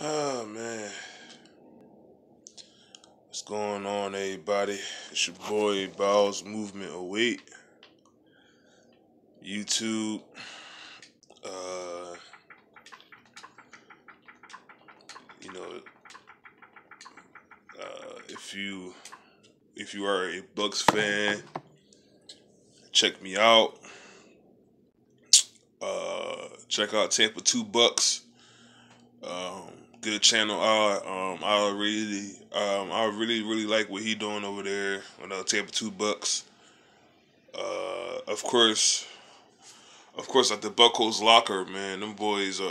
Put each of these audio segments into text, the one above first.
Oh man, what's going on, everybody? It's your boy Bowels Movement 08, YouTube. Uh, you know, if you are a Bucs fan, check me out. Check out Tampa 2 Bucs. Good channel. I really like what he doing over there on Tampa 2 Bucs. Of course, at the Buckles locker, man, them boys.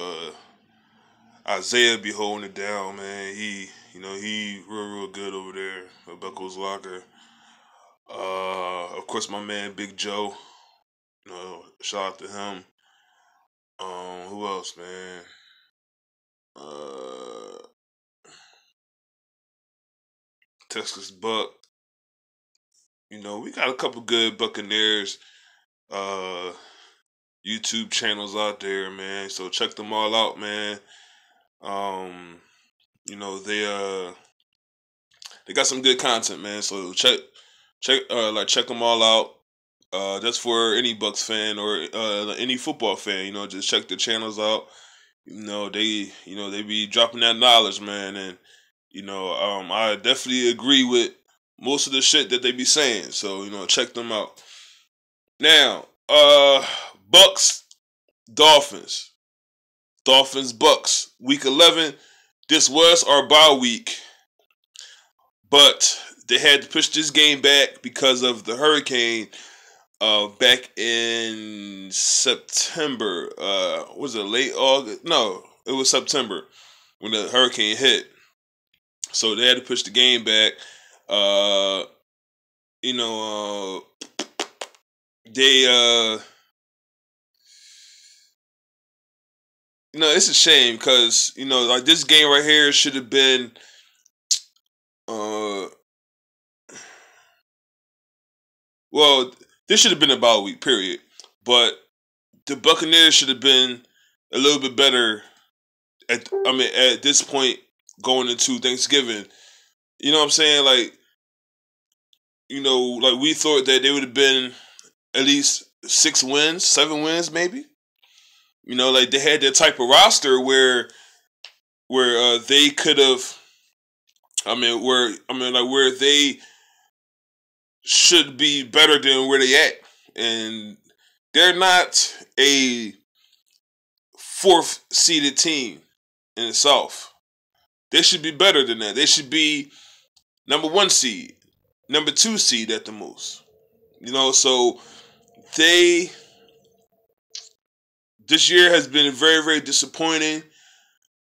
Isaiah be holding it down, man. He real good over there at Buckles locker. Of course, my man Big Joe. Shout out to him. Who else, man? Texas Buck. We got a couple good Buccaneers YouTube channels out there, man. So check them all out, man. They got some good content, man. So check them all out. That's for any Bucs fan or any football fan. Just check the channels out. They be dropping that knowledge, man, and I definitely agree with most of the shit that they be saying. So check them out. Now, Bucs, Dolphins, Bucs, Week 11. This was our bye week, but they had to push this game back because of the hurricane. Back in September, was it late August? No, it was September when the hurricane hit. So they had to push the game back. It's a shame because like this game right here should have been, this should have been a bye week, period. But the Buccaneers should have been a little bit better at this point going into Thanksgiving. You know what I'm saying? Like we thought that they would have been at least 6 wins, 7 wins, maybe. Like they had that type of roster where they could have, where they should be better than where they at. And they're not a 4th seeded team in the South. They should be better than that. They should be number 1 seed, number 2 seed at the most. So this year has been very, very disappointing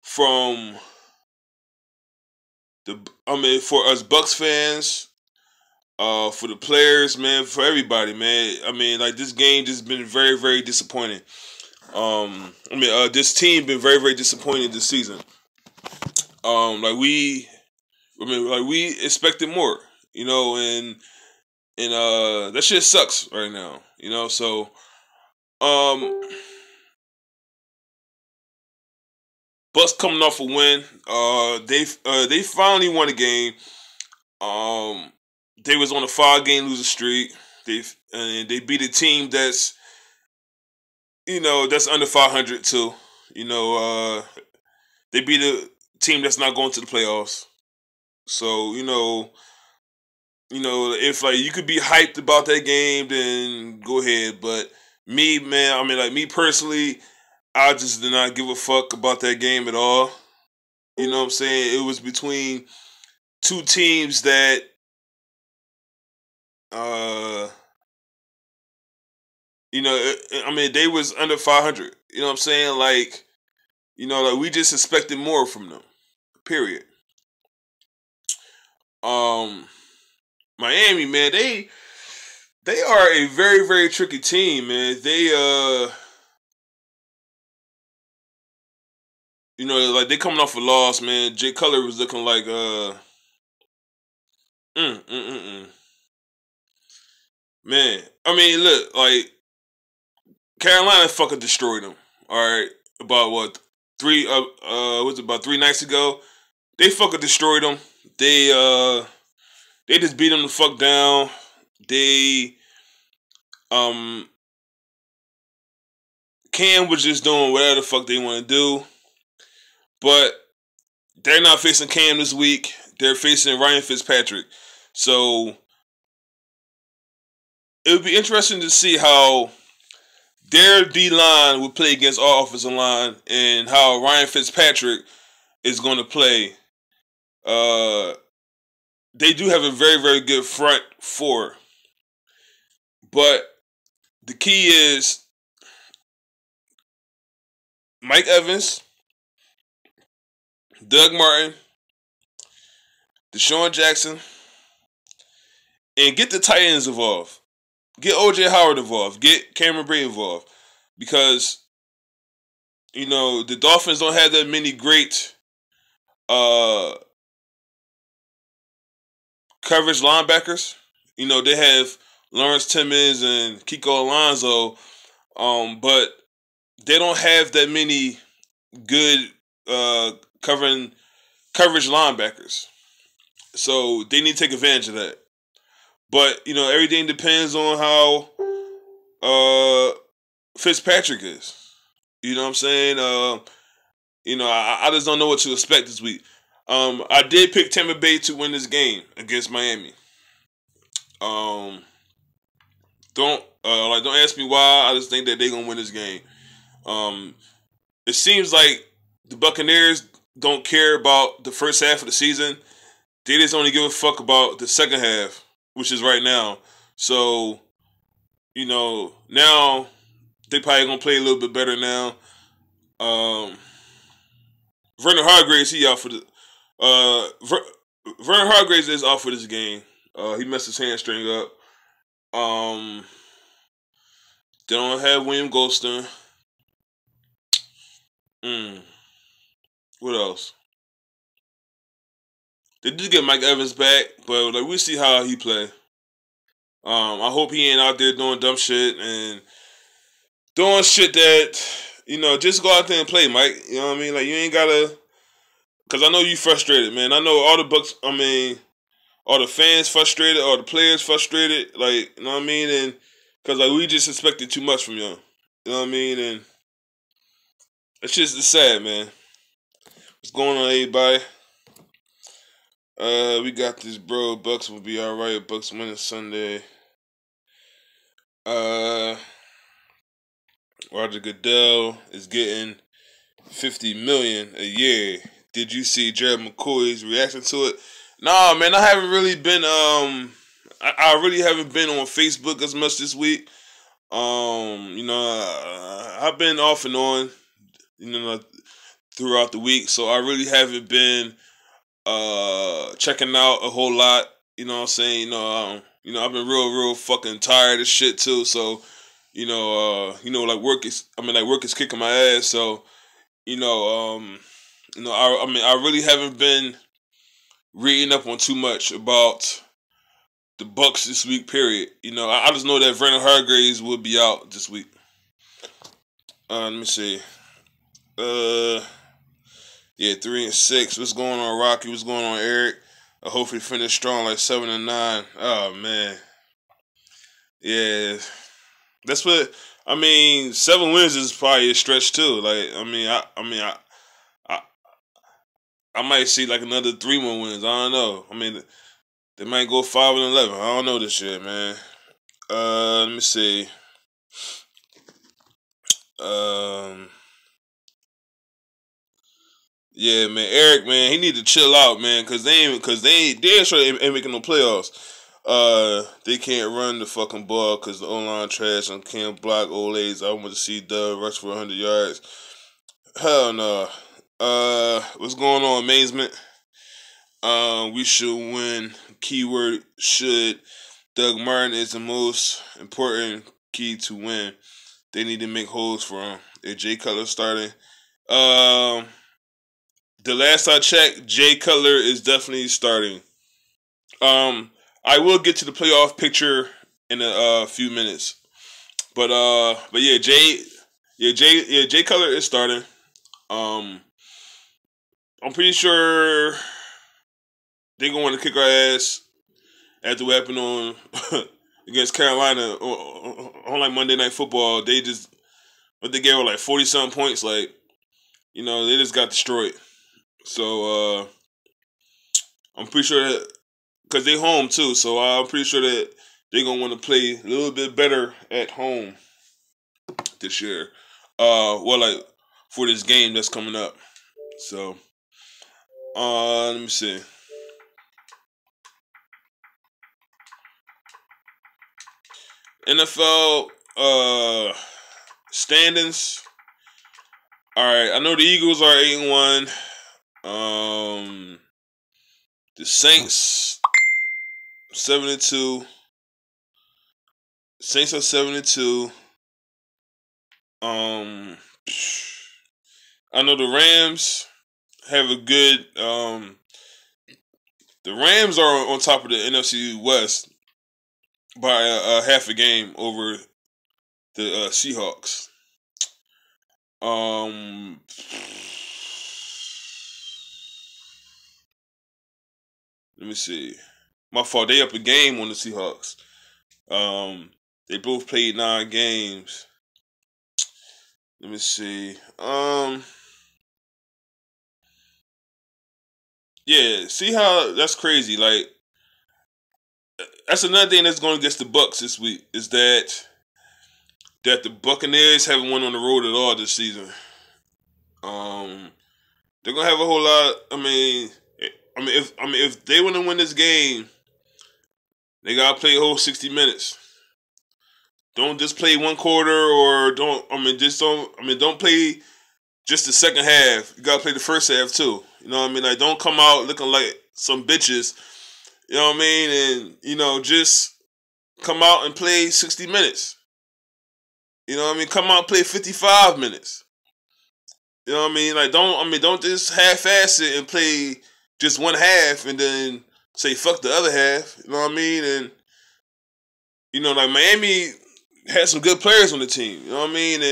for us Bucs fans, for the players, man, for everybody, man. This game just been very, very disappointing. This team been very, very disappointing this season. We expected more, and that shit sucks right now, so Bucs coming off a win. They finally won a game. They was on a 5-game losing streak. They beat a team that's that's under 500 too. They beat a team that's not going to the playoffs. So if you could be hyped about that game, then go ahead. But me, man, me personally, I just did not give a fuck about that game at all. You know what I'm saying? It was between 2 teams that they was under 500. You know what I'm saying? We just expected more from them. Period. Miami, man, they are a very, very tricky team, man. They they coming off a loss, man. Jay Cutler was looking like man. Look, Carolina fucking destroyed them. All right, about what was it about 3 nights ago? They fucking destroyed them. They just beat them the fuck down. They Cam was just doing whatever the fuck they want to do, but they're not facing Cam this week. They're facing Ryan Fitzpatrick. So it would be interesting to see how their D-line will play against our offensive line and how Ryan Fitzpatrick is going to play. They do have a very, very good front four. But the key is Mike Evans, Doug Martin, Deshaun Jackson, and get the tight ends involved. Get O.J. Howard involved. Get Cameron Brate involved. Because, the Dolphins don't have that many great coverage linebackers. They have Lawrence Timmons and Kiko Alonso, but they don't have that many good coverage linebackers. So they need to take advantage of that. But, everything depends on how Fitzpatrick is. You know what I'm saying? I just don't know what to expect this week. I did pick Tampa Bay to win this game against Miami. Don't ask me why. I just think that they're gonna win this game. It seems like the Buccaneers don't care about the first half of the season. They just only give a fuck about the second half, which is right now. So, now they probably gonna play a little bit better now. Vernon Hargreaves, he out for the Vernon Hargreaves is out for this game. He messed his hamstring up. They don't have William Golston. What else? They did get Mike Evans back, but we'll see how he play. I hope he ain't out there doing dumb shit and doing shit that, just go out there and play, Mike. You know what I mean? You ain't gotta, because I know you frustrated, man. I know all the Bucs, all the fans frustrated, all the players frustrated, you know what I mean? And because we just expected too much from y'all. You know what I mean? And it's just sad, man. What's going on, everybody? We got this, bro. Bucs will be all right. Bucs winning Sunday. Roger Goodell is getting $50 million a year. Did you see Jared McCoy's reaction to it? Nah, man, I haven't really been. I really haven't been on Facebook as much this week. I've been off and on, throughout the week, so I really haven't been checking out a whole lot. You know what I'm saying? I've been real fucking tired of shit too. So, work is kicking my ass. So, I really haven't been reading up on too much about the Bucs this week, period. I just know that Vernon Hargreaves will be out this week. Let me see. 3-6. What's going on, Rocky? What's going on, Eric? I hope we finish strong, 7-9. Oh man, yeah. That's what 7 wins is probably a stretch too. I might see another 3 more wins. I don't know. They might go 5-11. I don't know this year, man. Let me see. Yeah, man, Eric, man, he need to chill out, man, cause they ain't making no playoffs. They can't run the fucking ball cause the O-line trash and can't block Olays. I want to see Doug rush for 100 yards. Hell no. What's going on, amazement? We should win. Keyword should. Doug Martin is the most important key to win. They need to make holes for him. If Jay Cutler starting, the last I checked, Jay Cutler is definitely starting. I will get to the playoff picture in a few minutes, but yeah, Jay Cutler is starting. Um, I'm pretty sure they're going to kick our ass after what happened on against Carolina on like Monday Night Football. They just, what they gave her like 40-something points. Like, they just got destroyed. So I'm pretty sure that, because they home too, so I'm pretty sure that they're going to want to play a little bit better at home this year. Like for this game that's coming up. So, let me see. NFL standings. All right, I know the Eagles are 8-1. The Saints 7-2. Saints are 7-2. I know the Rams have a good. The Rams are on top of the NFC West by half a game over the Seahawks. Let me see. My fault. They up a game on the Seahawks. They both played 9 games. Let me see. Yeah. See how that's crazy. Like, that's another thing that's going against the Bucs this week is that the Buccaneers haven't won on the road at all this season. They're gonna have a whole lot. If they want to win this game, they gotta play a whole 60 minutes. Don't just play one quarter or don't play just the second half. You gotta play the first half too. You know what I mean? Like, don't come out looking like some bitches. You know what I mean? And just come out and play 60 minutes. You know what I mean? Come out and play 55 minutes. You know what I mean? Like, don't just half-ass it and play just one half and then say fuck the other half. You know what I mean? And like Miami had some good players on the team. You know what I mean?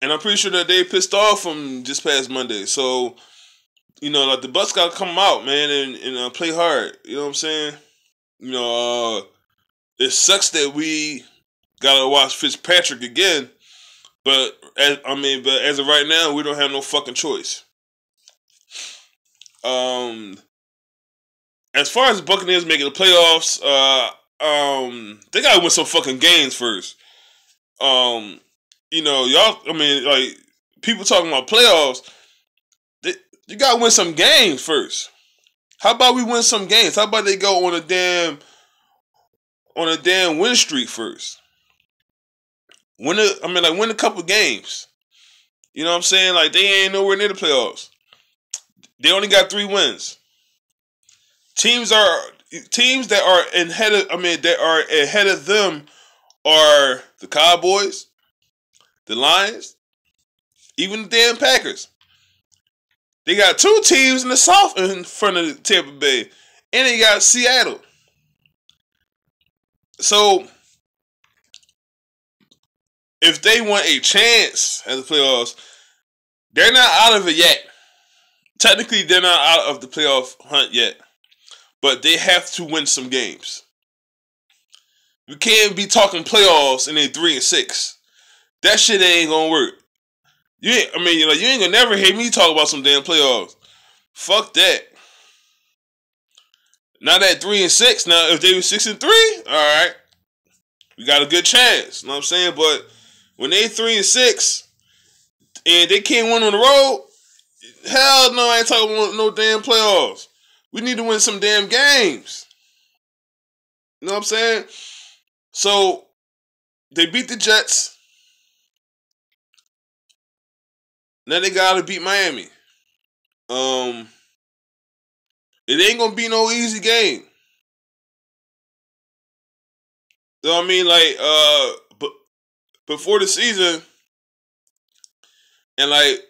And I'm pretty sure that they pissed off from just past Monday. So, like the Bucs gotta come out, man, and play hard. You know what I'm saying? It sucks that we gotta watch Fitzpatrick again. But as of right now, we don't have no fucking choice. As far as the Buccaneers making the playoffs, they gotta win some fucking games first. Y'all. Like, people talking about playoffs. You gotta win some games first. How about we win some games? How about they go on a damn win streak first? Win a couple games. You know what I'm saying? Like, they ain't nowhere near the playoffs. They only got 3 wins. Teams that are ahead of them are the Cowboys, the Lions, even the damn Packers. They got 2 teams in the South in front of Tampa Bay, and they got Seattle. So, if they want a chance at the playoffs, they're not out of it yet. Technically, they're not out of the playoff hunt yet. But they have to win some games. We can't be talking playoffs and they 3-6. That shit ain't gonna work. You ain't gonna never hear me talk about some damn playoffs. Fuck that. Now that 3-6, now if they were 6-3, alright. We got a good chance. You know what I'm saying? But when they 3-6 and they can't win on the road, hell no, I ain't talking about no damn playoffs. We need to win some damn games. You know what I'm saying? So, they beat the Jets. Now they gotta beat Miami. It ain't gonna be no easy game. You know what I mean? Like, but before the season, and like,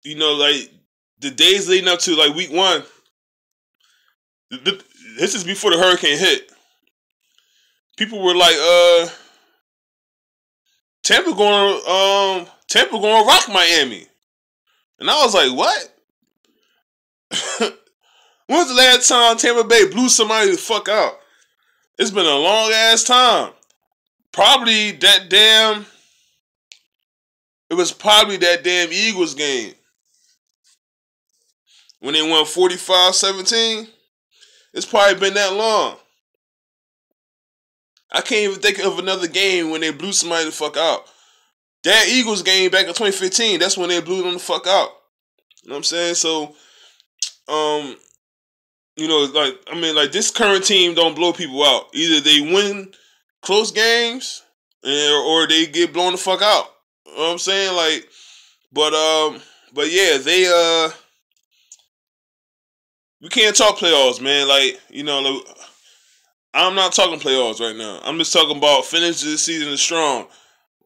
like the days leading up to like week 1, this is before the hurricane hit. People were like, Tampa Tampa gonna rock Miami. And I was like, what? When's the last time Tampa Bay blew somebody the fuck out? It's been a long ass time. It was probably that damn Eagles game. When they won 45-17. It's probably been that long. I can't even think of another game when they blew somebody the fuck out. That Eagles game back in 2015, that's when they blew them the fuck out. You know what I'm saying? So, this current team don't blow people out. Either they win close games or they get blown the fuck out. You know what I'm saying? But yeah, we can't talk playoffs, man. I'm not talking playoffs right now. I'm just talking about finishing the season strong.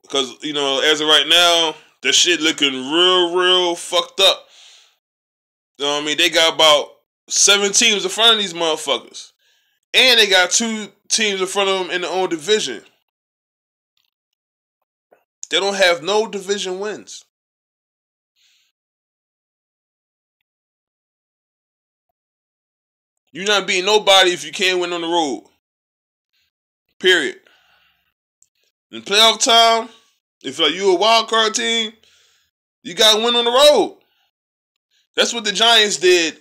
Because, as of right now, that shit looking real fucked up. You know what I mean? They got about 7 teams in front of these motherfuckers. And they got 2 teams in front of them in their own division. They don't have no division wins. You're not beating nobody if you can't win on the road. Period. In playoff time, if you a wild card team, you gotta win on the road. That's what the Giants did.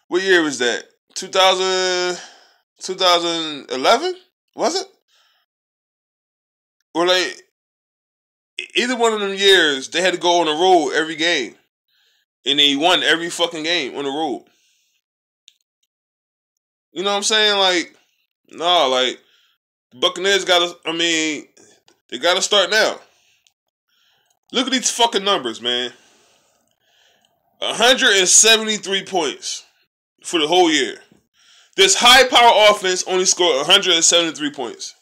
What year was that? 2011? Was it? Or either one of them years, they had to go on the road every game. And they won every fucking game on the road. You know what I'm saying? Buccaneers they gotta start now. Look at these fucking numbers, man. 173 points for the whole year. This high-power offense only scored 173 points.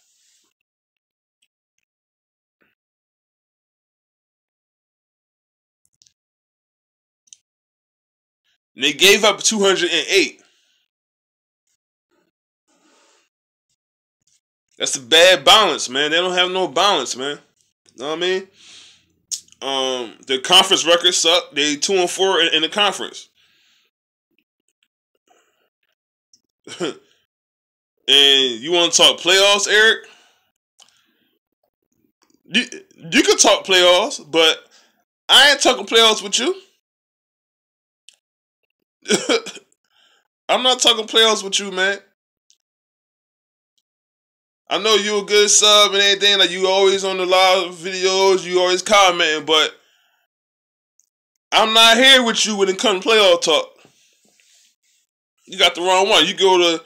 And they gave up 208. That's a bad balance, man. They don't have no balance, man. You know what I mean? Their conference records suck. They 2-4 in the conference. And you want to talk playoffs, Eric? You can talk playoffs, but I ain't talking playoffs with you. I'm not talking playoffs with you, man. I know you a good sub and everything. Like, you always on the live videos. You always commenting, but I'm not here with you when it comes to playoff talk. You got the wrong one. You go to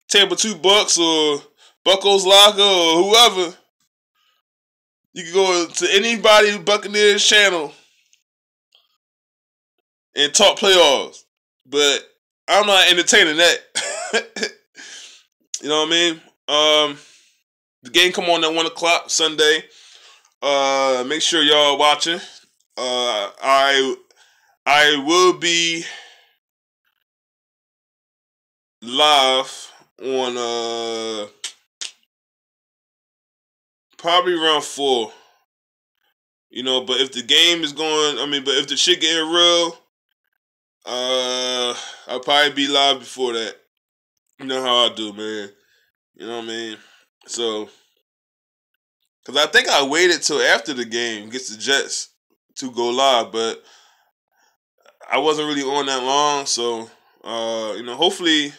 Tampa 2 Bucs or Bucco's Locker or whoever. You can go to anybody Buccaneers channel and talk playoffs. But I'm not entertaining that. You know what I mean? The game come on at 1 o'clock Sunday. Make sure y'all watching. I will be live on probably around 4. But if the game is going, but if the shit getting real, I'll probably be live before that. You know how I do, man. You know what I mean? So, because I think I waited till after the game against the Jets to go live, but I wasn't really on that long. So, hopefully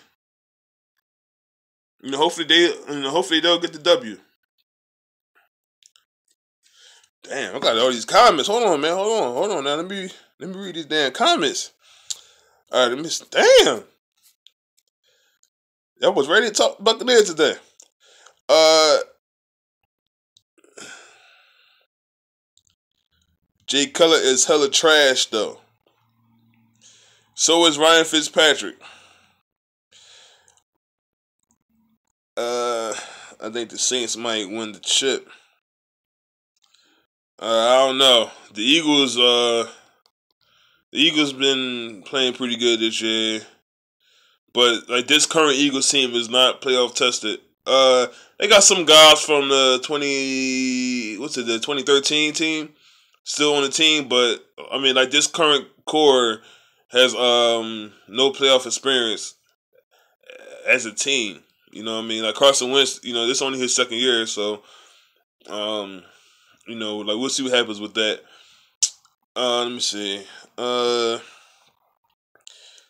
they'll get the W. Damn, I got all these comments. Hold on, man. Hold on. Now let me read these damn comments. All right, damn. I was ready to talk Buccaneers today. Jay Cutler is hella trash though. So is Ryan Fitzpatrick. I think the Saints might win the chip. I don't know. The Eagles been playing pretty good this year, but this current Eagles team is not playoff tested. They got some guys from the 2013 team still on the team, but I mean, like this current core has no playoff experience as a team. You know what I mean? Like Carson Wentz, this is only his second year, so um, like we'll see what happens with that. Let me see. Uh,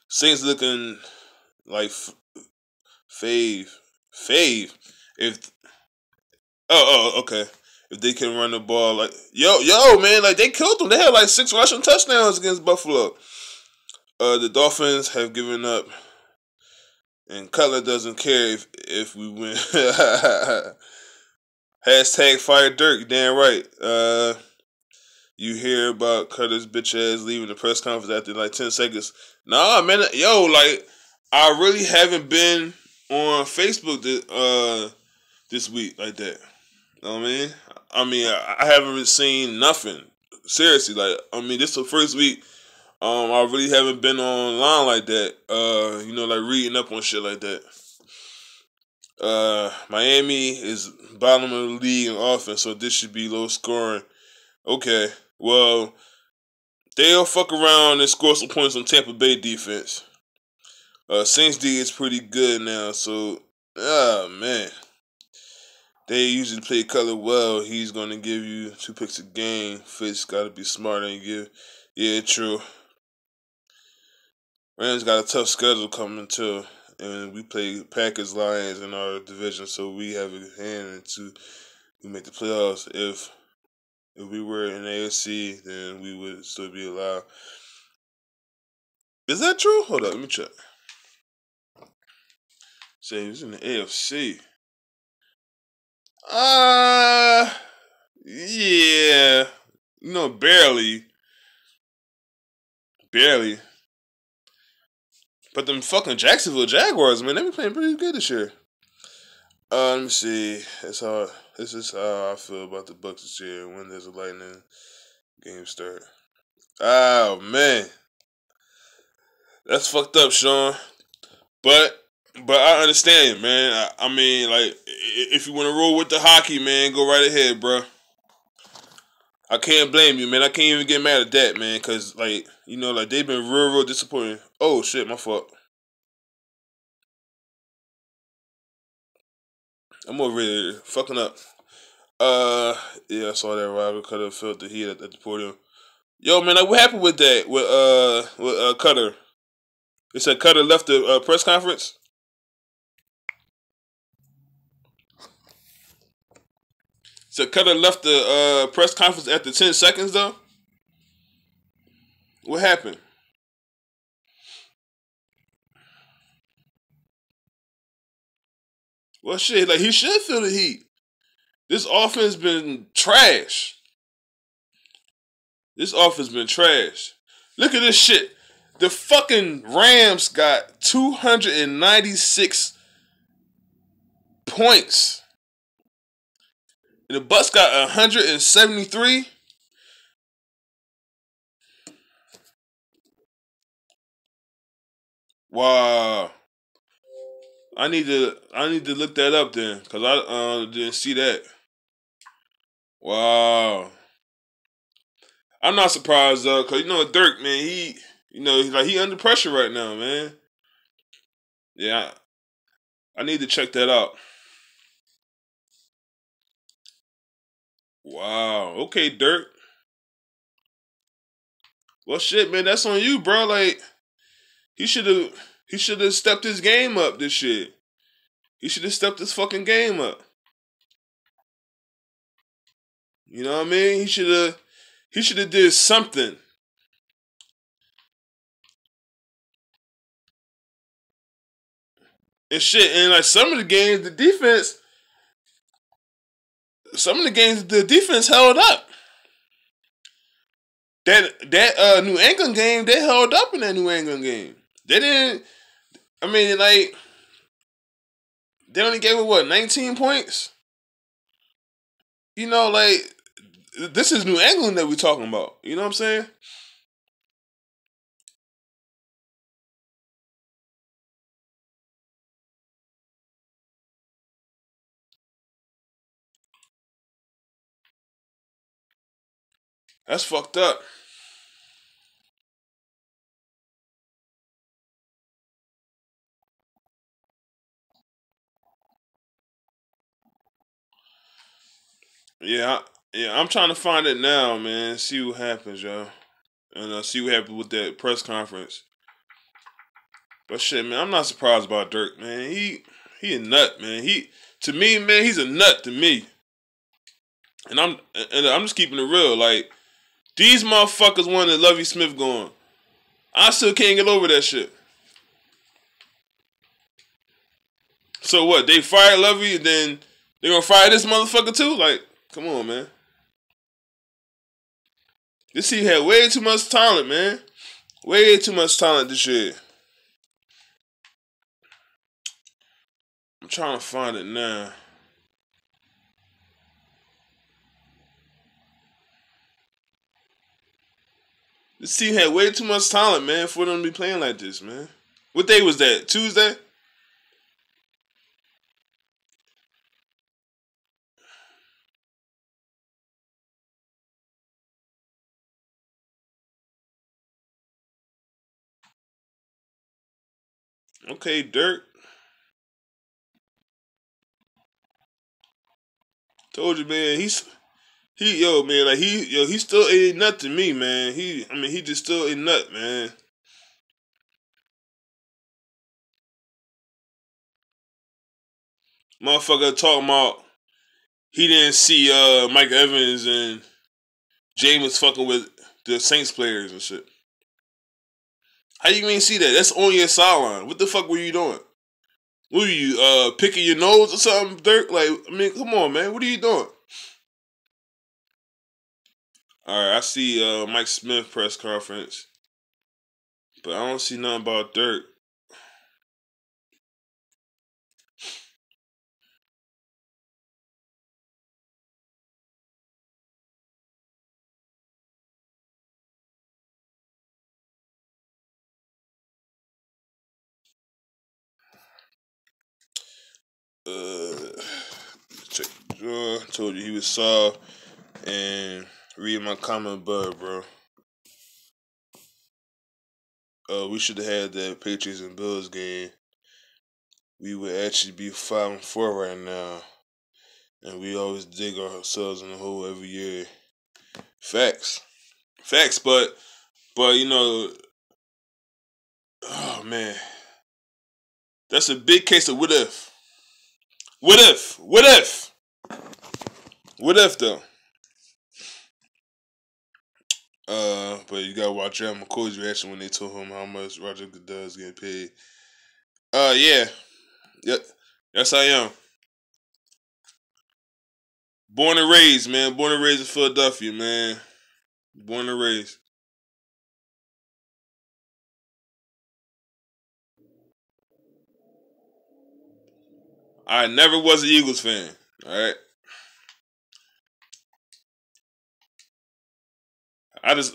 Saints looking like fave, fave. If okay. If they can run the ball, like yo, man, like they killed them. They had like 6 rushing touchdowns against Buffalo. The Dolphins have given up, and Cutler doesn't care if we win. Hashtag fire Dirk. Damn right. You hear about Cutler's bitch ass leaving the press conference after like 10 seconds. Nah, man, yo, like I really haven't been on Facebook this week like that. You know what I mean? I haven't seen nothing. Seriously, like this is the first week. I really haven't been online like that. Like reading up on shit like that. Miami is bottom of the league in offense, so this should be low scoring. Okay, well, they'll fuck around and score some points on Tampa Bay defense. Saints D is pretty good now, so man. They usually play Cutler well. He's gonna give you 2 picks a game. Fitz gotta be smart and give. Yeah, true. Rams got a tough schedule coming too, and we play Packers, Lions in our division, so we have a hand into we make the playoffs. If we were in the AFC, then we would still be alive. Is that true? Hold up, let me check. Say he was in the AFC. Yeah. Barely. Barely. But them fucking Jacksonville Jaguars, man, they be playing pretty good this year. Let me see. This is how I feel about the Bucs this year when there's a lightning game start. Oh man. That's fucked up, Sean. But I understand you, man. I mean, like, if you want to roll with the hockey, man, go right ahead, bro. I can't blame you, man. I can't even get mad at that, man, because, like, they've been real disappointing. Oh, shit, my fault. I'm over here fucking up. Yeah, I saw that Robert could have felt the heat at the podium. Yo, man, like, what happened with that? With Cutter? It said Cutter left the press conference? So Cutter left the press conference after 10 seconds, though? What happened? Well, shit, like, he should feel the heat. This offense been trash. This offense been trash. Look at this shit. The fucking Rams got 296 points. And the Bucs got 173. Wow. I need to look that up then, cause I didn't see that. Wow. I'm not surprised though, cause Dirk, man, he under pressure right now, man. Yeah, I need to check that out. Wow. Okay, Dirk. Well, shit, man, that's on you, bro. Like he should have stepped his game up this year. He should have stepped his fucking game up. You know what I mean? He should have did something. And shit, and like some of the games, the defense held up. That New England game, they held up in that New England game. They didn't. I mean, like they only gave it 19 points. Like this is New England that we're talking about. You know what I'm saying? That's fucked up. Yeah, I'm trying to find it now, man. See what happens, yo, and see what happened with that press conference. But shit, man, I'm not surprised about Dirk, man. He a nut, man. To me, man, he's a nut to me. And I'm just keeping it real. Like these motherfuckers wanted Lovey Smith going. I still can't get over that shit. So what? They fired Lovey, and then they gonna fire this motherfucker too? Like, come on, man. This team had way too much talent, man. Way too much talent this year. I'm trying to find it now. This team had way too much talent, man, for them to be playing like this, man. What day was that? Tuesday? Okay, Dirk. Told you, man. He still a nut to me, man. He just still a nut, man. Motherfucker talking about he didn't see Mike Evans and James fucking with the Saints players and shit. How you mean see that? That's on your sideline. What the fuck were you doing? What were you picking your nose or something, Dirk? Like, I mean, come on, man. What are you doing? All right, I see Mike Smith press conference, but I don't see nothing about Dirk. Check the drawer. Told you he was soft. And read my comment above, bro. We should have had that Patriots and Bills game. We would actually be 5-4 right now. And we always dig ourselves in the hole every year. Facts. Facts, but you know, oh man. That's a big case of what if. What if? What if? What if though? But you gotta watch John McCoy's reaction when they told him how much Roger Goodell's getting paid. Yeah. Yep. Yes, I am. Born and raised, man. Born and raised in Philadelphia, man. Born and raised. I never was an Eagles fan. All right. I just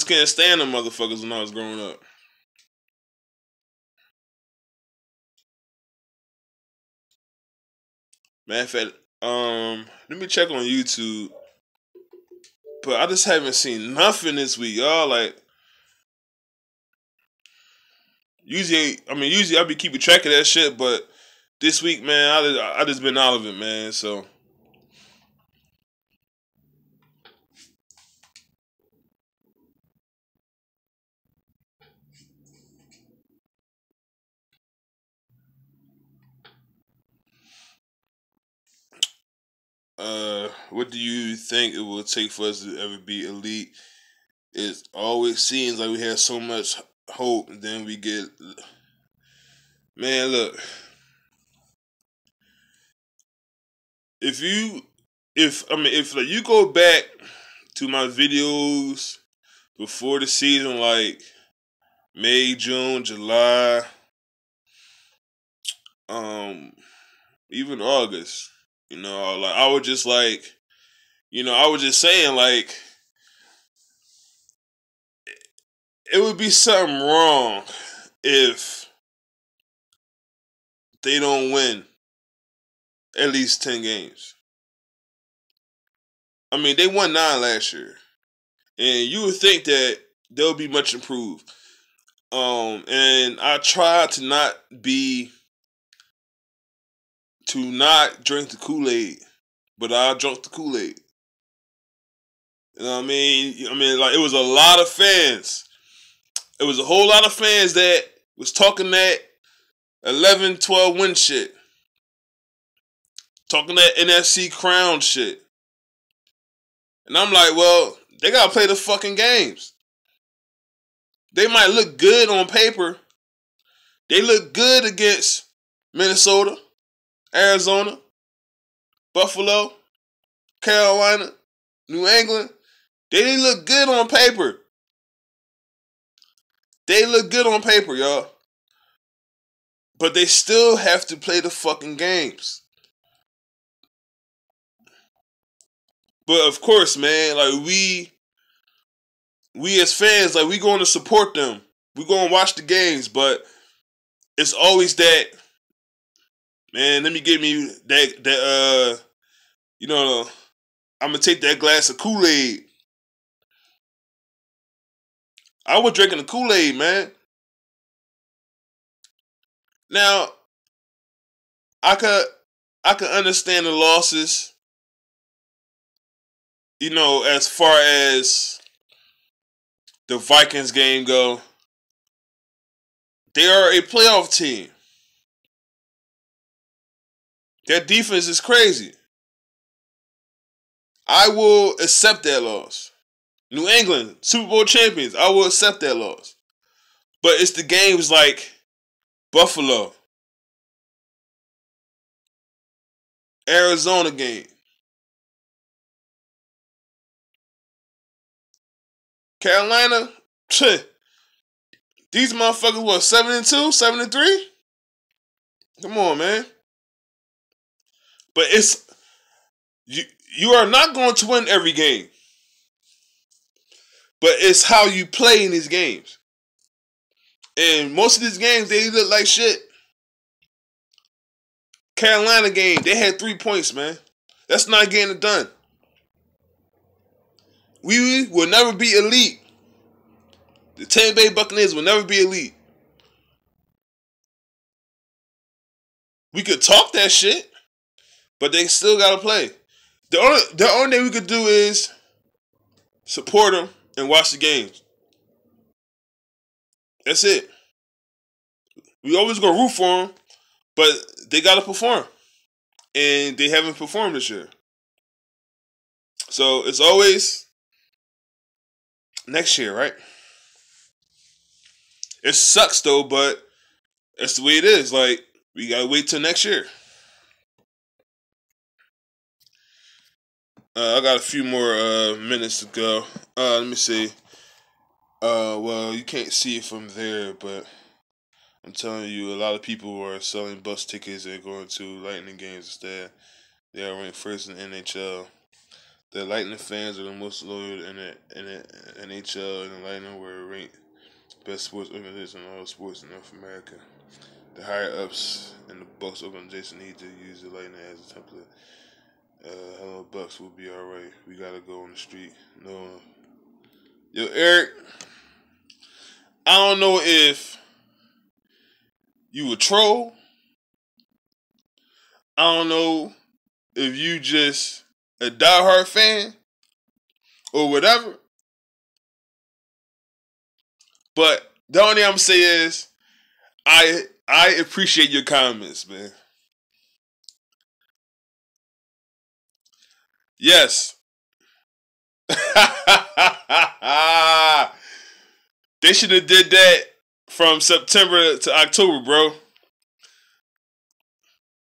can't stand them motherfuckers when I was growing up. Matter of fact, let me check on YouTube. But I just haven't seen nothing this week, y'all. Like, usually I be keeping track of that shit, but this week, man, I just been out of it, man. So, what do you think it will take for us to ever be elite? It always seems like we have so much hope, and then we get, man. Look, if like you go back to my videos before the season, like May, June, July, um, even August, like I was just like, I was just saying like it would be something wrong if they don't win at least 10 games. I mean, they won 9 last year. and you would think that they'll be much improved. And I try to not drink the Kool-Aid, but I drank the Kool-Aid. You know what I mean? Like, it was a lot of fans. It was a whole lot of fans that was talking that 11-12 win shit. Talking that NFC crown shit. And I'm like, well, they gotta play the fucking games. They might look good on paper. They look good against Minnesota, Arizona, Buffalo, Carolina, New England. They didn't look good on paper. They look good on paper, y'all. But they still have to play the fucking games. But of course, man, like we as fans, like, we going to support them. We going to watch the games, but it's always that, man, let me get me that I'm going to take that glass of Kool-Aid. I was drinking the Kool-Aid, man. Now, I could understand the losses, as far as the Vikings game go. They are a playoff team. Their defense is crazy. I will accept that loss. New England, Super Bowl champions, I will accept that loss. But it's the games like Buffalo, Arizona game, Carolina. These motherfuckers, what, 7-2, 7-3? Come on, man. But it's you are not going to win every game. But it's how you play in these games. And most of these games, they look like shit. Carolina game, they had 3 points, man. That's not getting it done. We will never be elite. The Tampa Bay Buccaneers will never be elite. We could talk that shit, but they still gotta play. The only thing we could do is support them and watch the games. That's it. We always gonna root for them, but they gotta perform, and they haven't performed this year. So it's always next year, right? It sucks though, but that's the way it is. Like, we gotta wait till next year. I got a few more minutes to go. Let me see. Well, you can't see it from there, but I'm telling you, a lot of people are selling bus tickets and going to Lightning games instead. They are ranked first in the NHL. The Lightning fans are the most loyal in the NHL, and the Lightning were ranked best sports organization in all sports in North America. The higher ups in the Bucs organization need to use the Lightning as a template. Hello, Bucs, we'll be alright. We gotta go on the street. No. Yo, Eric, I don't know if you a troll. I don't know if you just a diehard fan or whatever. But the only thing I'm gonna say is I appreciate your comments, man. Yes. They should have did that from September to October, bro.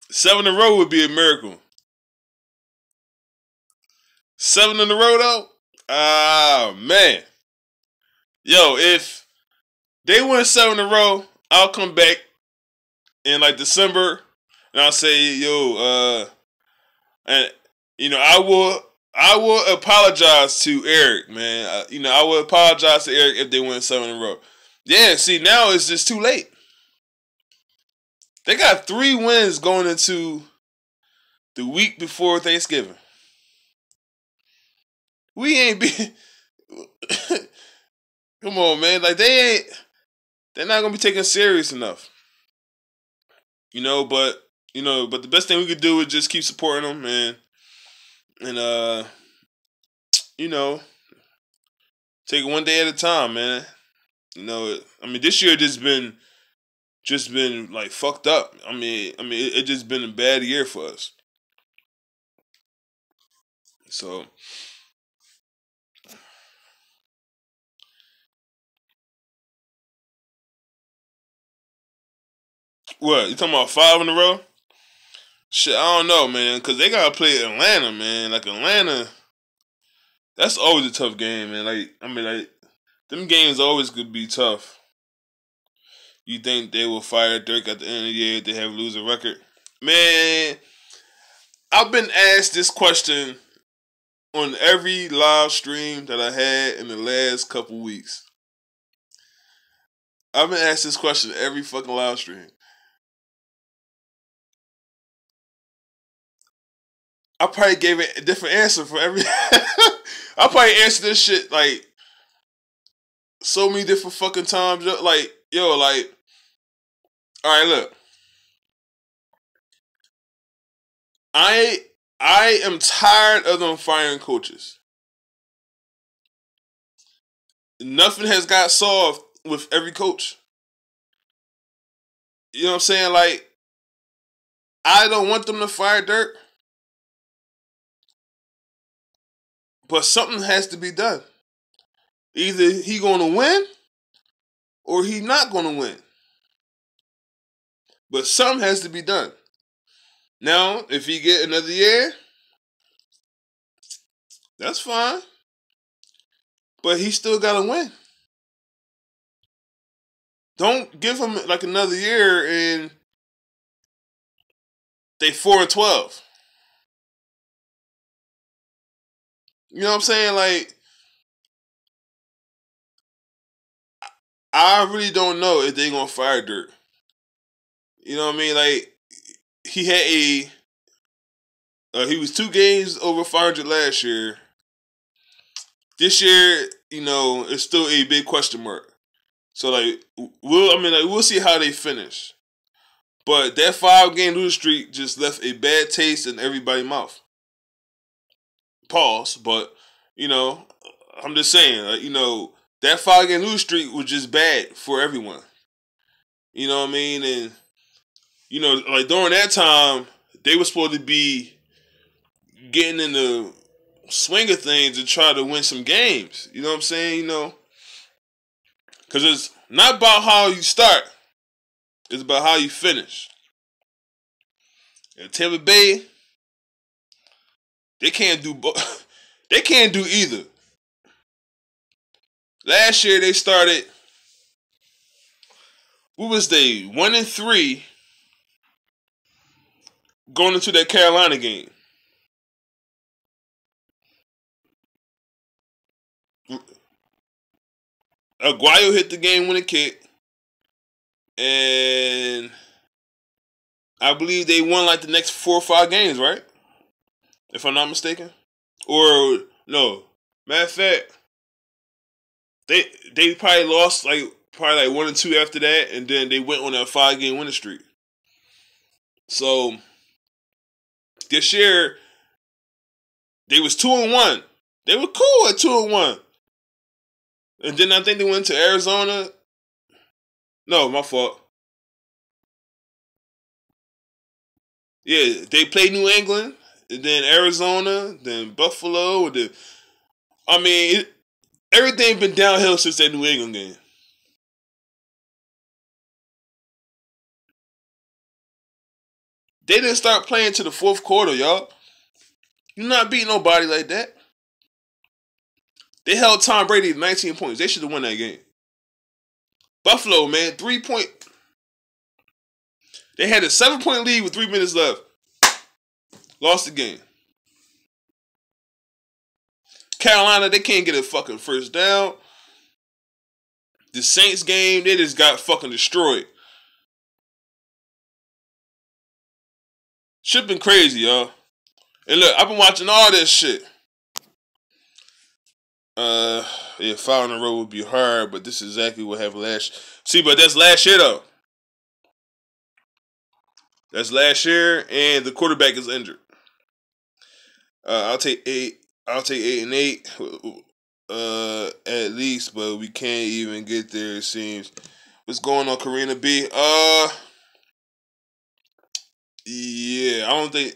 7 in a row would be a miracle. 7 in a row, though? Ah, man. Yo, if they win 7 in a row, I'll come back in like December and I'll say, yo, and I will apologize to Eric, man. I will apologize to Eric if they win 7 in a row. Yeah, see, now it's just too late. They got 3 wins going into the week before Thanksgiving. We ain't be Come on, man. Like they're not gonna be taken serious enough. You know, but the best thing we could do is just keep supporting them and you know, take it one day at a time, man. You know, I mean, this year just been like fucked up. It just been a bad year for us. So what you talking about 5 in a row? Shit, I don't know, man, because they gotta play Atlanta, man. Like Atlanta, that's always a tough game, man. Like them games always could be tough. You think they will fire Dirk at the end of the year if they have a losing record? Man, I've been asked this question on every live stream that I had in the last couple weeks. I've been asked this question every fucking live stream. I probably gave it a different answer for every. I probably answered this shit like so many different fucking times. Like, yo, like, all right, look, I I am tired of them firing coaches. Nothing has got solved with every coach. You know what I'm saying? Like, I don't want them to fire Dirk, but something has to be done. Either he going to win or he not going to win. But something has to be done. Now, if he get another year, that's fine. But he still got to win. Don't give him like another year and they 4-12. You know what I'm saying? Like, I really don't know if they gonna fire Dirk. You know what I mean? Like, he had he was 2 games over 500 last year. This year, you know, it's still a big question mark. So like, we'll see how they finish. But that 5-game losing streak just left a bad taste in everybody's mouth. Pause. But you know, I'm just saying, like, you know, that 5-game losing streak was just bad for everyone. You know what I mean? And you know, like during that time, they were supposed to be getting in the swing of things to try to win some games. You know what I'm saying? You know, because it's not about how you start; it's about how you finish. And Tampa Bay, they can't do they can't do either. Last year they started. What was they 1-3 going into that Carolina game? Aguayo hit the game-winning kick, and I believe they won like the next 4 or 5 games, right? If I'm not mistaken, or no. Matter of fact, they probably lost like probably like 1 or 2 after that, and then they went on a 5-game winning streak. So this year they was 2-1. They were cool at 2-1, and then I think they went to Arizona. No, my fault. Yeah, they played New England, and then Arizona, then Buffalo. Then I mean, everything been downhill since that New England game. They didn't start playing to the fourth quarter, y'all. You're not beating nobody like that. They held Tom Brady to 19 points. They should have won that game. Buffalo, man, 3-point. They had a 7-point lead with 3 minutes left. Lost the game. Carolina, they can't get a fucking first down. The Saints game, they just got fucking destroyed. Shit been crazy, y'all. And look, I've been watching all this shit. Uh, yeah, 5 in a row would be hard, but this is exactly what happened last. See, but that's last year though. That's last year, and the quarterback is injured. I'll take 8. I'll take 8-8. At least, but we can't even get there. It seems. What's going on, Karina B? Yeah, I don't think.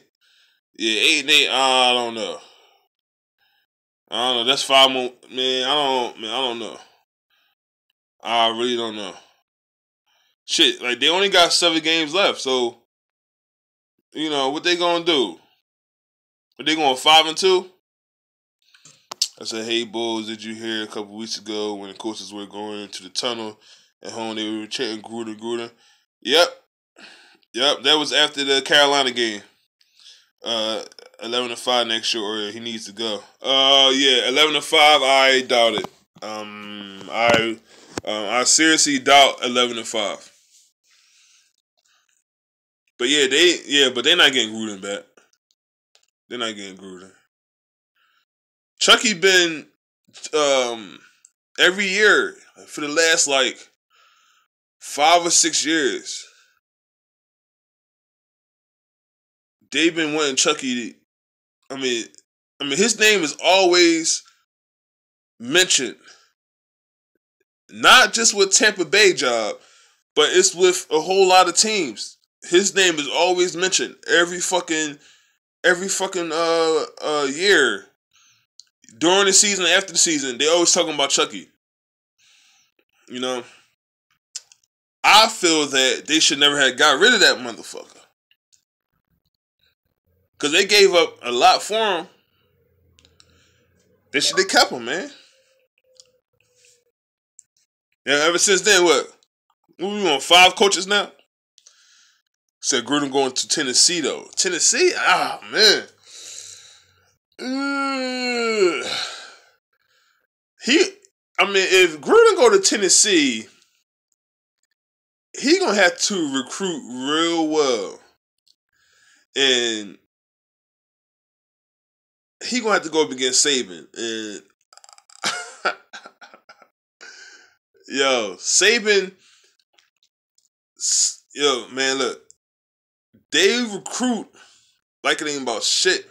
Yeah, 8-8. I don't know. I don't know. That's 5 more. Man, I don't. Man, I don't know. I really don't know. Shit, like they only got 7 games left, so what they gonna do? Are they going 5-2? I said, "Hey Bulls, did you hear a couple weeks ago when the coaches were going into the tunnel at home? They were chanting Gruden, Gruden." Yep, yep. That was after the Carolina game. 11-5 next year, or he needs to go. Yeah, 11-5. I doubt it. I seriously doubt 11-5. But but they're not getting Gruden back. They're not getting Gruden. Chucky been every year for the last like 5 or 6 years. They've been wanting Chucky. I mean, his name is always mentioned, not just with Tampa Bay job, but it's with a whole lot of teams. His name is always mentioned every fucking year. During the season, after the season, they always talking about Chucky. I feel that they should never have got rid of that motherfucker. Because they gave up a lot for him. They should have kept him, man. Yeah, ever since then, what? We on 5 coaches now? Said Gruden going to Tennessee, though. Tennessee? Ah, man. If Gruden go to Tennessee, he gonna have to recruit real well. And he gonna have to go up against Saban. And Saban, man, look, they recruit like it ain't about shit.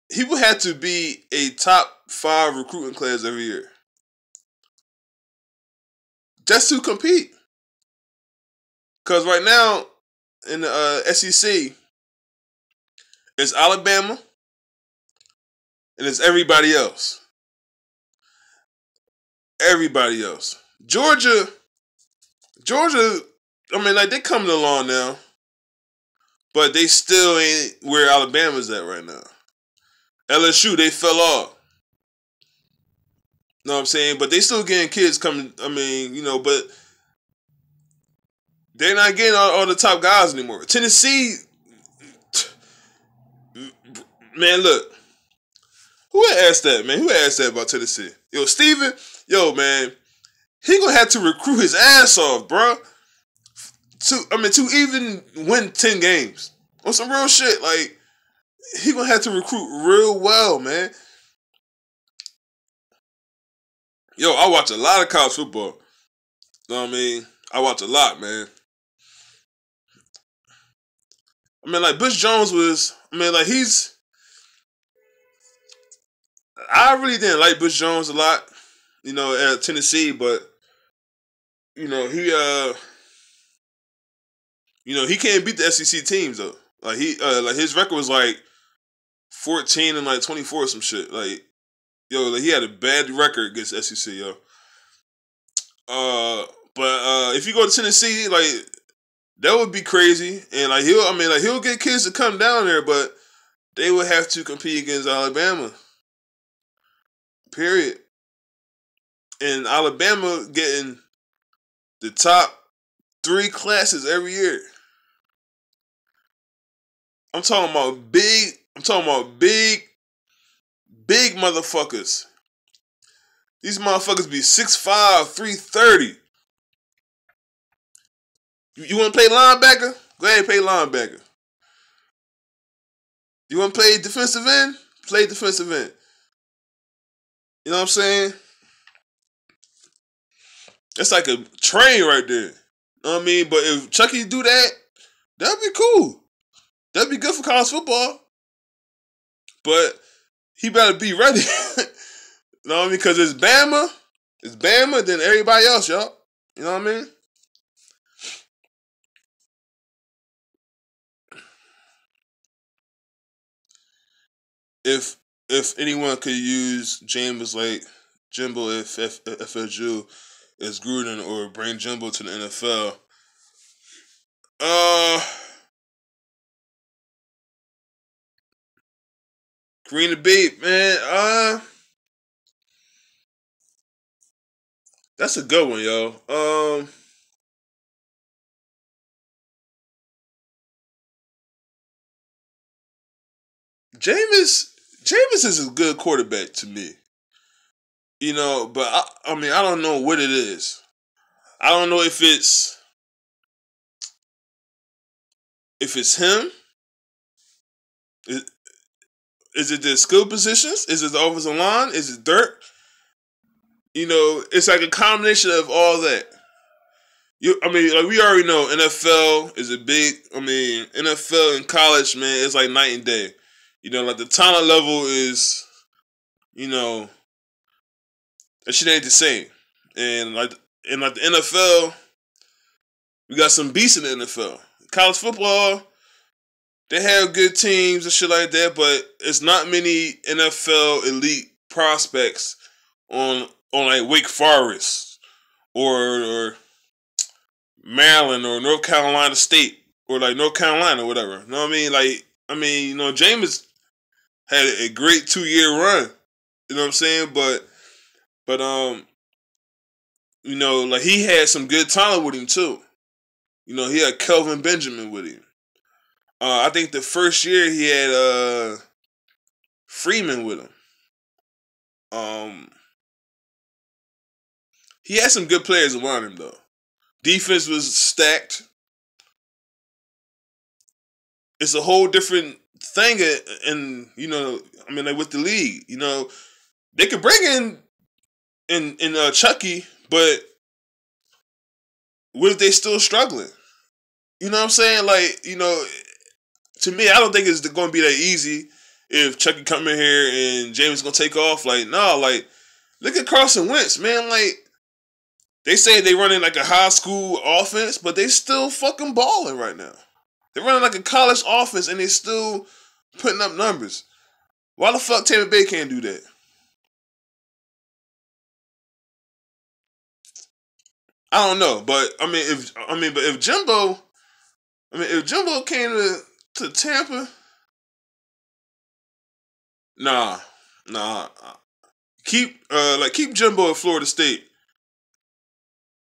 He would have to be a top 5 recruiting class every year just to compete. Because right now in the SEC, it's Alabama and it's everybody else. Everybody else. Georgia, they coming along now, but they still ain't where Alabama's at right now. LSU, they fell off. Know what I'm saying? But they still getting kids coming. But they're not getting all the top guys anymore. Tennessee, man, look. Who had asked that, man? Who asked that about Tennessee? Steven, man, he gonna have to recruit his ass off, bro. To even win 10 games. On some real shit, like, he gonna have to recruit real well, man. I watch a lot of college football. Know what I mean? I watch a lot, man. Like, Butch Jones was, I really didn't like Butch Jones a lot, at Tennessee, but, he can't beat the SEC teams, though. Like, his record was, 14 and, 24 or some shit. Like, he had a bad record against SEC, But if you go to Tennessee, that would be crazy. And, he'll get kids to come down there, but they would have to compete against Alabama. Period. And Alabama getting the top 3 classes every year. I'm talking about big motherfuckers. These motherfuckers be 6'5", 330. You want to play linebacker? Go ahead and play linebacker. You want to play defensive end? Play defensive end. You know what I'm saying? That's like a train right there. You know what I mean? But if Chucky do that, that'd be cool. That'd be good for college football. But he better be ready. You know what I mean? Because it's Bama. It's Bama, then everybody else, y'all. You know what I mean? If anyone could use James like Jimbo if FSU is Gruden or bring Jimbo to the NFL, Green the Babe, man. That's a good one, yo. Jameis Jameis is a good quarterback to me. You know, but I mean, I don't know what it is. I don't know if it's him. Is, is it the skill positions? Is it the offensive line? Is it Dirk? You know, it's like a combination of all that. I mean, like we already know, NFL is a big. I mean, NFL and college, man, it's like night and day. You know, like the talent level is, you know, that shit ain't the same. And like the NFL, we got some beasts in the NFL. College football, they have good teams and shit like that, but it's not many NFL elite prospects on like Wake Forest or Maryland or North Carolina State or like North Carolina or whatever. You know what I mean? Like, I mean, you know, Jameis had a great 2-year run. You know what I'm saying? But you know, like he had some good talent with him too. You know, he had Kelvin Benjamin with him. I think the first year he had Freeman with him. He had some good players around him though. Defense was stacked. It's a whole different thing, and you know, I mean, like with the league, you know, they could bring in Chucky, but what if they still struggling? You know what I'm saying? Like, you know, to me, I don't think it's going to be that easy if Chucky come in here and James going to take off. Like, no, like, look at Carson Wentz, man. Like, they say they running like a high school offense, but they still fucking balling right now. They're running like a college offense, and they still putting up numbers. Why the fuck Tampa Bay can't do that? I don't know, but if Jimbo came to Tampa, nah, nah. Keep Jimbo at Florida State.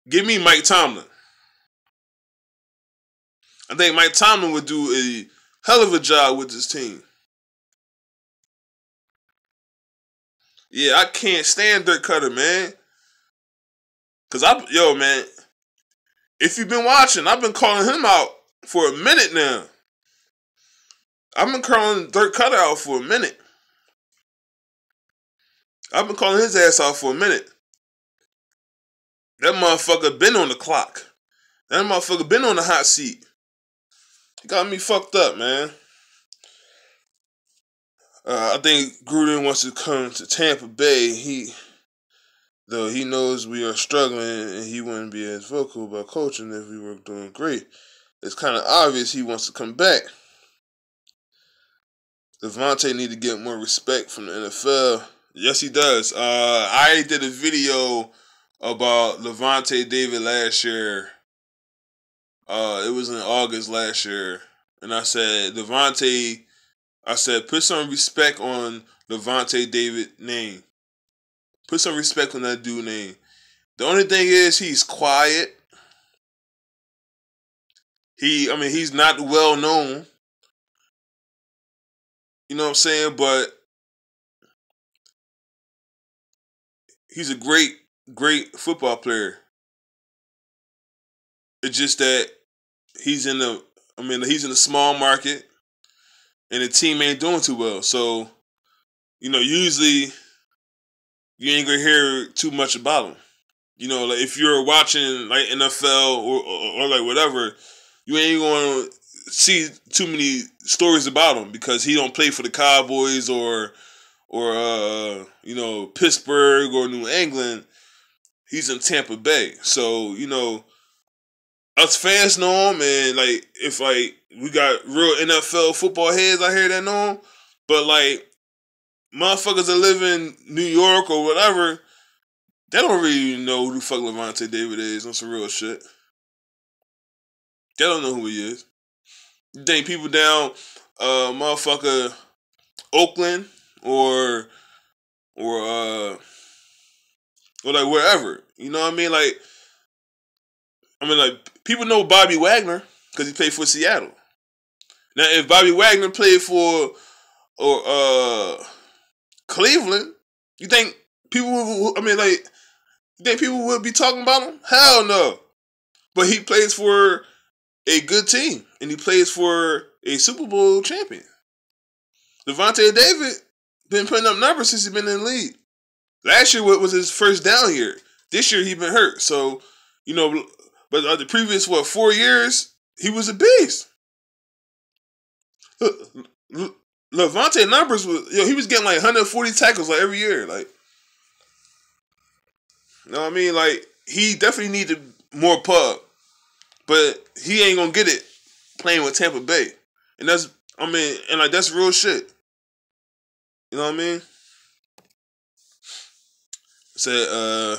Give me Mike Tomlin. I think Mike Tomlin would do a hell of a job with this team. Yeah, I can't stand Dirk Cutter, man. Man, if you've been watching, I've been calling him out for a minute now. I've been calling Dirk Cutter out for a minute. I've been calling his ass out for a minute. That motherfucker been on the clock. That motherfucker been on the hot seat. He got me fucked up, man. I think Gruden wants to come to Tampa Bay. Though he knows we are struggling and he wouldn't be as vocal about coaching if we were doing great. It's kind of obvious he wants to come back. Devontae need to get more respect from the NFL. Yes, he does. I did a video about Levante David last year. It was in August last year. And I said, put some respect on Levante David name. Put some respect on that dude name. The only thing is he's quiet. He's not well known. You know what I'm saying? But he's a great, great football player. It's just that he's in a small market and the team ain't doing too well. So usually you ain't gonna hear too much about him. Like if you're watching like NFL or like whatever, you ain't gonna see too many stories about him because he don't play for the Cowboys or Pittsburgh or New England. He's in Tampa Bay, so us fans know him, and like if like we got real NFL football heads out here that know him, but like motherfuckers that live in New York or whatever, they don't really know who the fuck Levante David is on some real shit. They don't know who he is. You think people down motherfucker Oakland or like wherever. You know what I mean? Like people know Bobby Wagner because he played for Seattle. Now if Bobby Wagner played for Cleveland, you think people would be talking about him? Hell no. But he plays for a good team and he plays for a Super Bowl champion. Levante David been putting up numbers since he's been in the league. Last year was his first down year. This year he been hurt. So, but the previous 4 years, he was a beast. Levante numbers was he was getting like 140 tackles like every year. Like, you know what I mean? Like, he definitely needed more pub. But he ain't gonna get it playing with Tampa Bay. And that's real shit. You know what I mean? Said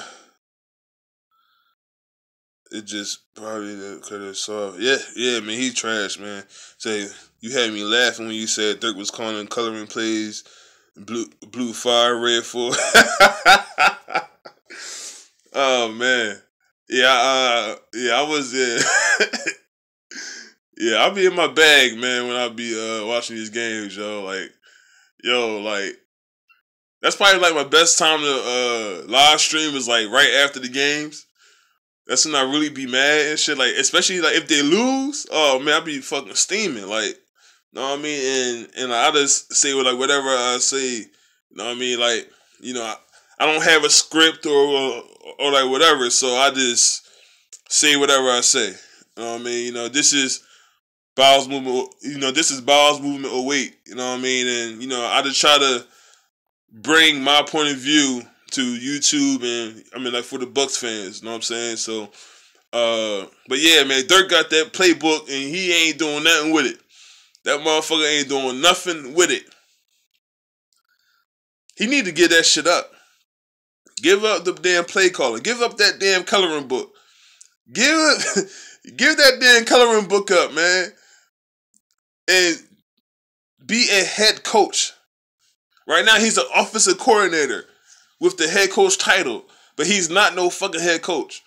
it just probably could have saw. Yeah, man, he trash, man. Say you had me laughing when you said Dirk was calling coloring plays blue fire, red full. Oh man. Yeah, I was yeah, I'll be in my bag, man, when I be watching these games, yo. Like that's probably like my best time to live stream is like right after the games. That's when I really be mad and shit. Like, especially like if they lose, oh man, I be fucking steaming. Like, know what I mean? And I just say whatever I say. You know what I mean? Like, I don't have a script or like whatever, so I just say whatever I say. You know what I mean? This is Bowels movement. This is Bowels movement 08. You know what I mean? And I just try to bring my point of view to YouTube and like for the Bucs fans, you know what I'm saying? So but yeah, man, Dirk got that playbook and he ain't doing nothing with it. That motherfucker ain't doing nothing with it. He need to give that shit up. Give up the damn play calling. Give up that damn coloring book. Give that damn coloring book up, man. And be a head coach. Right now, he's an offensive coordinator with the head coach title, but he's not no fucking head coach.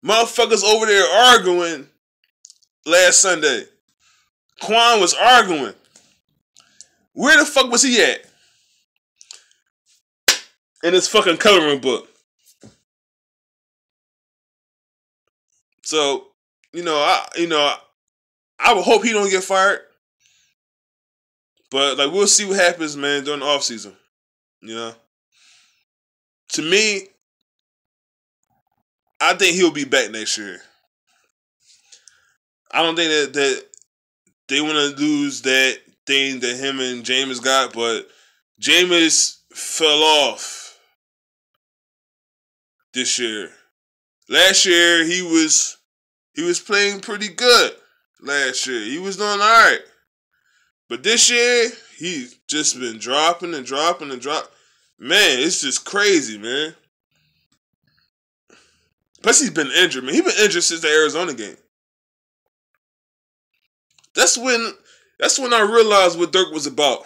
Motherfuckers over there arguing last Sunday. Quan was arguing. Where the fuck was he at? In his fucking coloring book. So, I would hope he don't get fired. But like we'll see what happens, man, during the offseason. To me, I think he'll be back next year. I don't think that they want to lose that thing that him and Jameis got, but Jameis fell off this year. Last year he was playing pretty good. Last year he was doing all right, but this year he's just been dropping and dropping and dropping. Man, it's just crazy, man. Plus he's been injured, man. He's been injured since the Arizona game. That's when I realized what Dirk was about.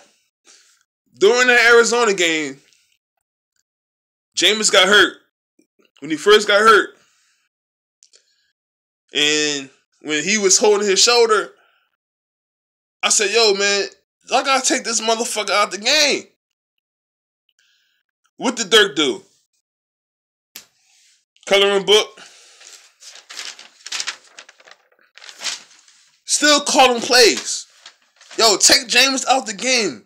During that Arizona game, Jameis got hurt. When he first got hurt. And when he was holding his shoulder, I said, yo, man, I gotta take this motherfucker out the game. What did Dirk do? Coloring book. Still calling plays. Yo, take Jameis out the game.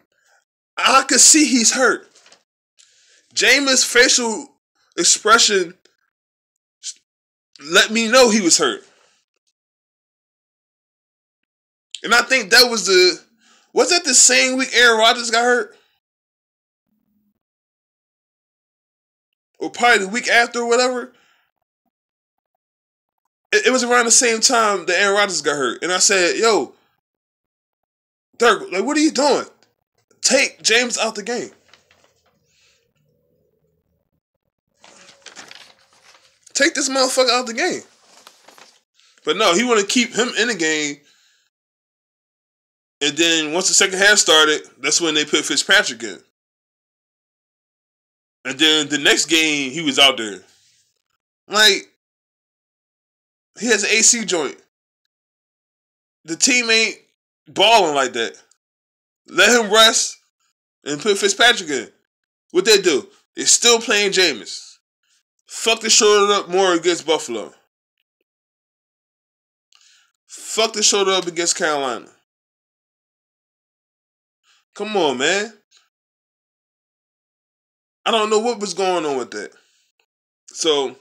I could see he's hurt. Jameis' facial expression let me know he was hurt. And I think that was that the same week Aaron Rodgers got hurt? Or probably the week after or whatever? It was around the same time that Aaron Rodgers got hurt. And I said, yo, Dirk, like, what are you doing? Take James out the game. Take this motherfucker out the game. But no, he want to keep him in the game. And then once the second half started, that's when they put Fitzpatrick in. And then the next game, he was out there. Like, he has an AC joint. The team ain't balling like that. Let him rest and put Fitzpatrick in. What they do? They're still playing Jameis. Fuck the shoulder up more against Buffalo. Fuck the shoulder up against Carolina. Come on, man. I don't know what was going on with that. So,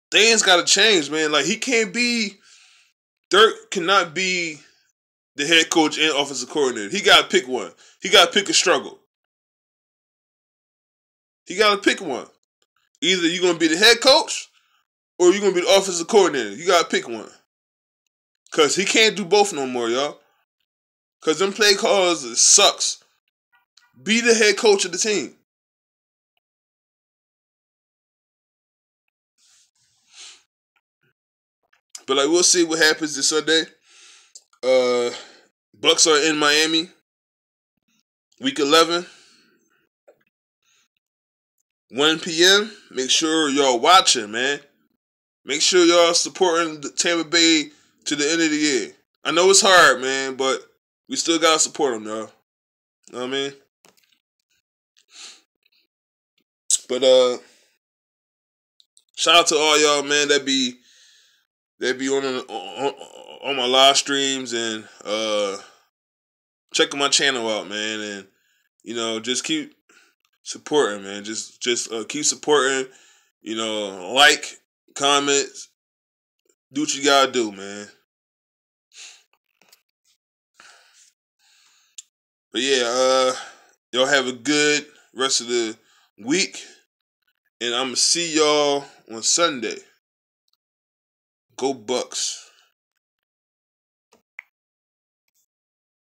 things got to change, man. Like, Dirk cannot be the head coach and offensive coordinator. He got to pick one. He got to pick a struggle. He got to pick one. Either you're going to be the head coach or you're going to be the offensive coordinator. You got to pick one. Because he can't do both no more, y'all. Because them play calls, it sucks. Be the head coach of the team. But, like, we'll see what happens this Sunday. Bucs are in Miami. Week 11. 1 p.m. Make sure y'all watching, man. Make sure y'all supporting the Tampa Bay to the end of the year. I know it's hard, man, but we still gotta support them, y'all. Know what I mean? But shout out to all y'all, man, that be on my live streams and checking my channel out, man, and just keep supporting, man. Just keep supporting. Like, comment, do what you gotta do, man. But yeah, y'all have a good rest of the week, and I'm gonna see y'all on Sunday. Go Bucs.